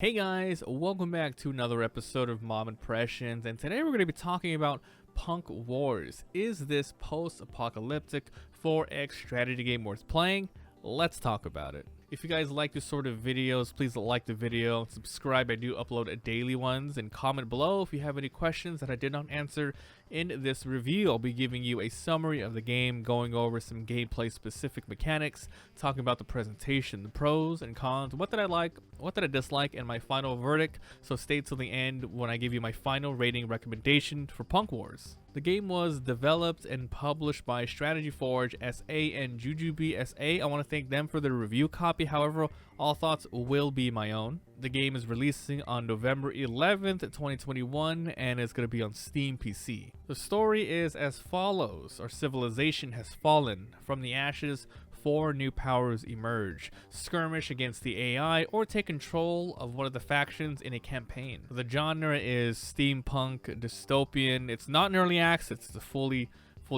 Hey guys, welcome back to another episode of Mabimpressions, and today we're going to be talking about Punk Wars. Is this post-apocalyptic 4X strategy game worth playing? Let's talk about it. If you guys like this sort of videos, please like the video, subscribe. I do upload daily ones, and comment below if you have any questions that I did not answer in this review. I'll be giving you a summary of the game, going over some gameplay specific mechanics, talking about the presentation, the pros and cons, what did I like, what did I dislike, and my final verdict. So stay till the end when I give you my final rating recommendation for Punk Wars. The game was developed and published by Strategy Forge SA and Jujube SA. I want to thank them for the review copy. However, all thoughts will be my own. The game is releasing on November 11th, 2021, and it's going to be on Steam PC. The story is as follows. Our civilization has fallen. From the ashes, 4 new powers emerge, skirmish against the AI, or take control of one of the factions in a campaign. The genre is steampunk, dystopian. It's not an early access, it's a fully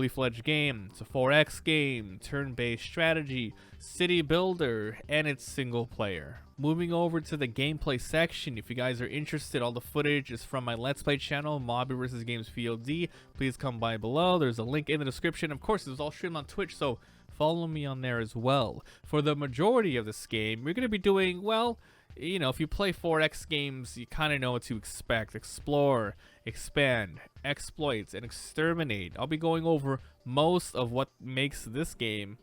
fledged game. It's a 4X game, turn-based strategy, city builder, and it's single player. Moving over to the gameplay section, if you guys are interested, all the footage is from my Let's Play channel, MabiVsGamesVOD. Please come by below. There's a link in the description. Of course, it was all streamed on Twitch, so follow me on there as well. For the majority of this game, we're going to be doing, well, you know, if you play 4X games, you kind of know what to expect. Explore, expand, exploit, and exterminate. I'll be going over most of what makes this game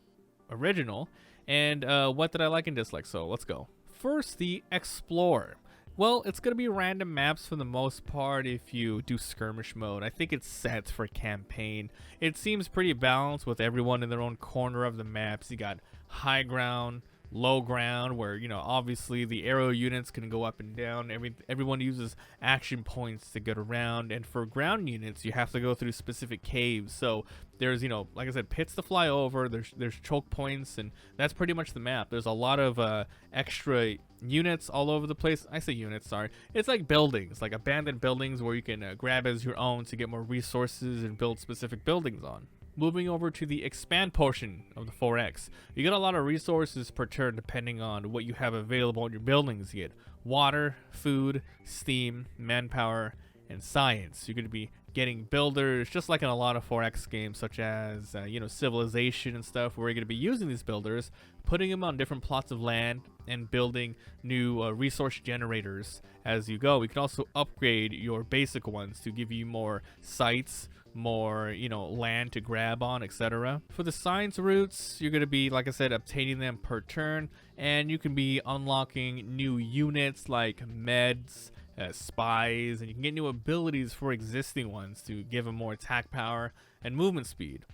original, and what did I like and dislike, so let's go. First, the explore. Well, it's going to be random maps for the most part if you do skirmish mode. I think it's set for campaign. It seems pretty balanced with everyone in their own corner of the maps. You got high ground, low ground, where, you know, obviously the arrow units can go up and down. Everyone uses action points to get around, and for ground units you have to go through specific caves. So there's, you know, like I said, pits to fly over, there's choke points, and that's pretty much the map. There's a lot of extra units all over the place. I say units, sorry. It's like buildings, like abandoned buildings where you can grab as your own to get more resources and build specific buildings on. Moving over to the expand portion of the 4X, you get a lot of resources per turn depending on what you have available in your buildings. You get water, food, steam, manpower, and science. You're going to be getting builders, just like in a lot of 4X games, such as, you know, civilization and stuff, where you're going to be using these builders, putting them on different plots of land, and building new resource generators as you go. You can also upgrade your basic ones to give you more sites, more, you know, land to grab on, etc. For the science routes, you're going to be, like I said, obtaining them per turn, and you can be unlocking new units like meds, spies, and you can get new abilities for existing ones to give them more attack power and movement speed.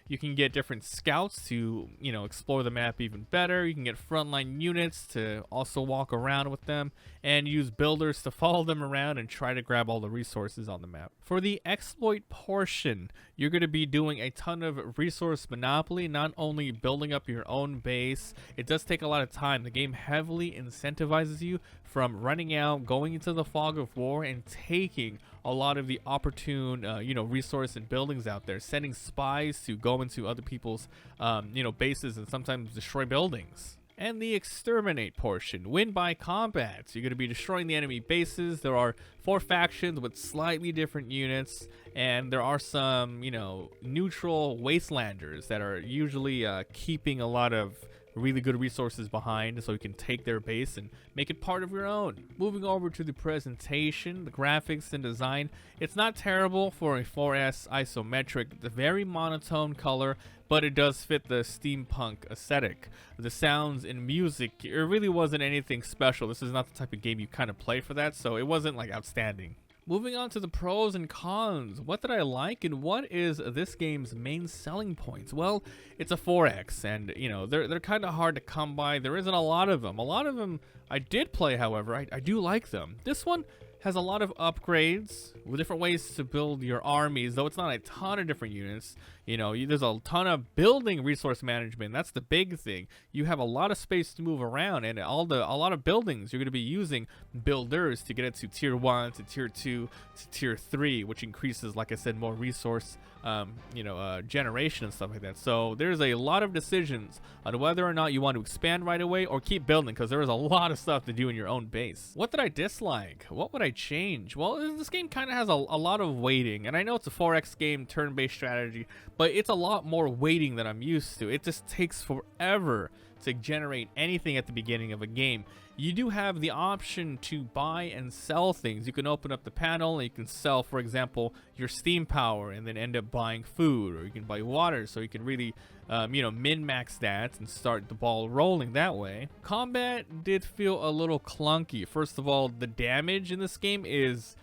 You can get different scouts to, you know, explore the map even better. You can get frontline units to also walk around with them, and use builders to follow them around and try to grab all the resources on the map. For the exploit portion, you're going to be doing a ton of resource monopoly, not only building up your own base. It does take a lot of time. The game heavily incentivizes you from running out, going into the fog of war, and taking a lot of the opportune, you know, resource and buildings out there, sending spies to go into other people's, you know, bases and sometimes destroy buildings. And the exterminate portion, win by combat. So you're going to be destroying the enemy bases. There are 4 factions with slightly different units, and there are some, you know, neutral wastelanders that are usually keeping a lot of really good resources behind, so you can take their base and make it part of your own. Moving over to the presentation, the graphics and design, it's not terrible for a 4S isometric. It's a very monotone color, but it does fit the steampunk aesthetic. The sounds and music, it really wasn't anything special. This is not the type of game you kind of play for that, so it wasn't like outstanding. Moving on to the pros and cons, what did I like and what is this game's main selling points? Well, it's a 4X, and, you know, they're kind of hard to come by. There isn't a lot of them. A lot of them I did play, however. I do like them. This one, has a lot of upgrades with different ways to build your armies, though it's not a ton of different units. You know, there's a ton of building resource management. That's the big thing. You have a lot of space to move around, and a lot of buildings you're going to be using builders to get it to tier 1 to tier 2 to tier 3, which increases, like I said, more resource generation and stuff like that. So there's a lot of decisions on whether or not you want to expand right away or keep building, because there is a lot of stuff to do in your own base. What did I dislike? What would I change? Well, this game kind of has a lot of waiting, and I know it's a 4X game, turn-based strategy, but it's a lot more waiting than I'm used to. It just takes forever to generate anything at the beginning of a game. You do have the option to buy and sell things. You can open up the panel and you can sell, for example, your steam power, and then end up buying food, or you can buy water, so you can really min-max stats and start the ball rolling that way. Combat did feel a little clunky. First of all, the damage in this game is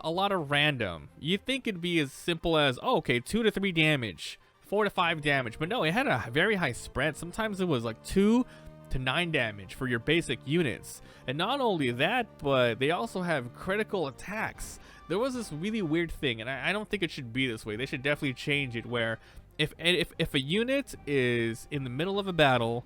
a lot of random. You'd think it'd be as simple as, oh, okay, 2 to 3 damage, 4 to 5 damage, but no, it had a very high spread. Sometimes it was like 2 to 9 damage for your basic units. And not only that, but they also have critical attacks. There was this really weird thing, and I don't think it should be this way. They should definitely change it, where if a unit is in the middle of a battle,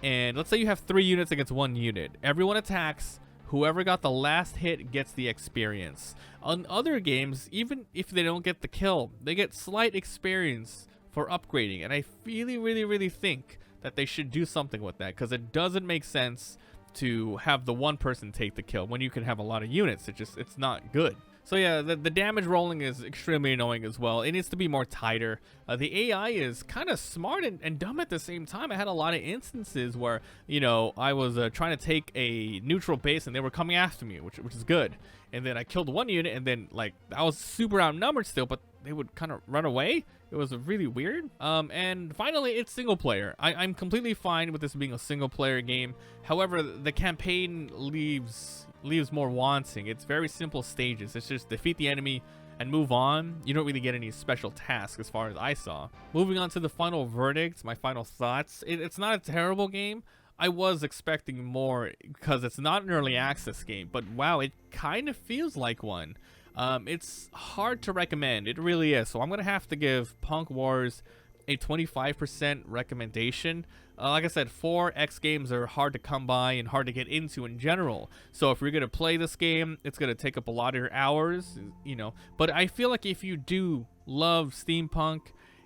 and let's say you have 3 units against 1 unit, everyone attacks. Whoever got the last hit gets the experience. On other games, even if they don't get the kill, they get slight experience for upgrading. And I really think that they should do something with that, because it doesn't make sense to have the one person take the kill when you can have a lot of units. It's not good. So yeah, the damage rolling is extremely annoying as well. It needs to be more tighter. The AI is kind of smart and dumb at the same time. I had a lot of instances where, you know, I was trying to take a neutral base and they were coming after me, which is good. And then I killed one unit, and then like I was super outnumbered still, but they would kind of run away. It was really weird. And finally, it's single player. I'm completely fine with this being a single player game. However, the campaign leaves more wanting. It's very simple stages. It's just defeat the enemy and move on. You don't really get any special tasks as far as I saw. Moving on to the final verdict, my final thoughts. It's not a terrible game. I was expecting more because it's not an early access game, but wow, it kind of feels like one. It's hard to recommend. It really is. So I'm going to have to give Punk Wars a 25% recommendation. Like I said, 4X games are hard to come by and hard to get into in general. So if you're going to play this game, it's going to take up a lot of your hours, you know. But I feel like if you do love Steampunk,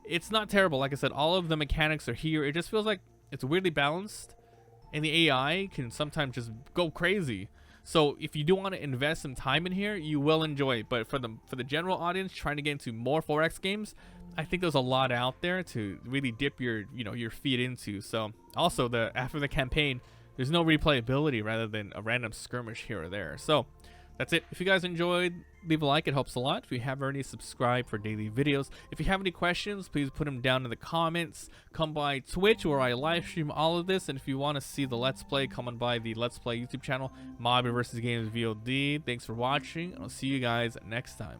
it's not terrible. Like I said, all of the mechanics are here. It just feels like it's weirdly balanced, and the AI can sometimes just go crazy. So if you do want to invest some time in here, you will enjoy it. But for the general audience trying to get into more 4X games, I think there's a lot out there to really dip your feet into. So also after the campaign, there's no replayability rather than a random skirmish here or there. So that's it. If you guys enjoyed, leave a like. It helps a lot. If you haven't already, subscribe for daily videos. If you have any questions, please put them down in the comments. Come by Twitch, where I live stream all of this. And if you want to see the Let's Play, come on by the Let's Play YouTube channel, MabiVsGamesVOD. Thanks for watching. I'll see you guys next time.